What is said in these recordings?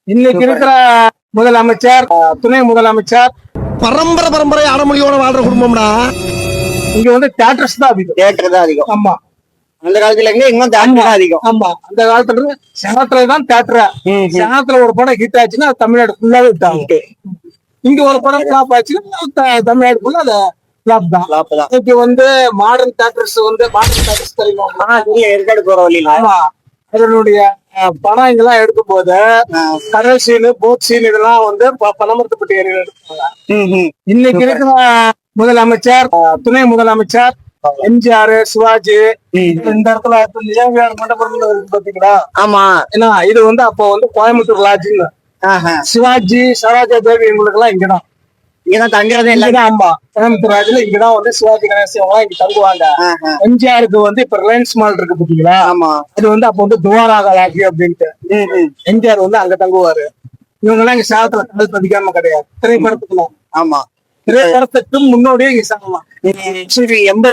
இன்னைக்கு இருக்கிற முதலமைச்சர், துணை முதலமைச்சர் பரம்பரை அடமொழியோட வாழ்ற குடும்பம்டா. இங்க வந்து தியேட்டர்ஸ் தான் அதிகம். தியேட்டர் தான் அதிகம். ஆமா, அந்த காலத்துல இருந்து இன்னும் தியேட்டர் தான் அதிகம். ஆமா. அந்த காலத்துல இருந்து சேலத்துலதான் தியேட்டர். சேலத்துல ஒரு படம் ஹிட் ஆச்சுன்னா அது தமிழ்நாடு ஃபுல்லாவே ஹிட் ஆகும். இங்க ஒரு படம் ஃபிளாப் ஆச்சுன்னா தமிழ்நாடு ஃபுல்லா அது ஃபிளாப் தான். இப்ப வந்து மாடர்ன் தியேட்டர்ஸ் தெரியுமா? ஏற்காடு போற வழியில ஆமா, அதனுடைய படம் இங்கெல்லாம் எடுக்கும் போது கடல் சீனு, போட் சீன் இதெல்லாம் வந்து பனமரத்துப்பட்டி ஏரியா எடுப்பாங்க. இன்னைக்கு இருக்கிற முதலமைச்சர், துணை முதலமைச்சர் எம்ஜிஆர், சிவாஜி இந்த இடத்துல நிஜாமியார் மண்டபம் இருக்கு பாத்தீங்களா? ஆமா. ஏன்னா இது வந்து அப்போ வந்து கோயம்புத்தூர் லாட்ஜின்னு. சிவாஜி, சரோஜா தேவி இவங்களுக்கு எல்லாம் இங்கதான் தங்குறதே இல்ல. ஆமா, கோயம்புத்தூர் லாட்ஜ்ல இங்கதான் வந்து சிவாஜி கணேசன் எல்லாம் இங்க தங்குவாங்க. எம்ஜிஆருக்கு வந்து இப்ப ரிலையன்ஸ் மால் இருக்கு பாத்தீங்களா? ஆமா. அது வந்து அப்ப வந்து துவாராக லாட்ஜி அப்படின்ட்டு எம்ஜிஆர் வந்து அங்க தங்குவாரு. இவங்க எல்லாம் இங்க சேலத்துல கால் பதிக்காம கிடையாது. திரைப்படத்துக்குலாம் ஆமா, திரைப்படத்துக்கு முன்னோடியே இங்க சாங்கலாம். 80 அந்த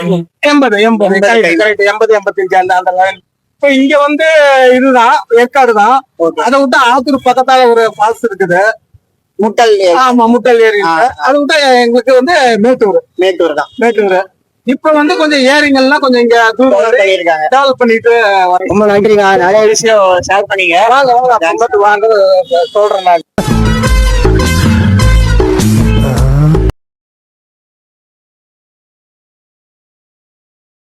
லைன். இப்ப இங்க வந்து இதுதான் ஏற்காடு தான். அதை விட்டு ஆத்தூர் பக்கத்தால ஒரு ஃபால்ஸ் இருக்குது, முட்டல். ஆமா, முட்டல் ஏரி. அதை விட்டு எங்களுக்கு வந்து மேட்டூர் தான். மேட்டூர் இப்ப வந்து கொஞ்சம் ஏரிங்கள்லாம் கொஞ்சம் இங்க டெவலப் பண்ணிட்டு வரோம். ரொம்ப நன்றிங்க, நிறைய விஷயம் ஷேர் பண்ணீங்க. வாங்க சொல்றேன் நான்.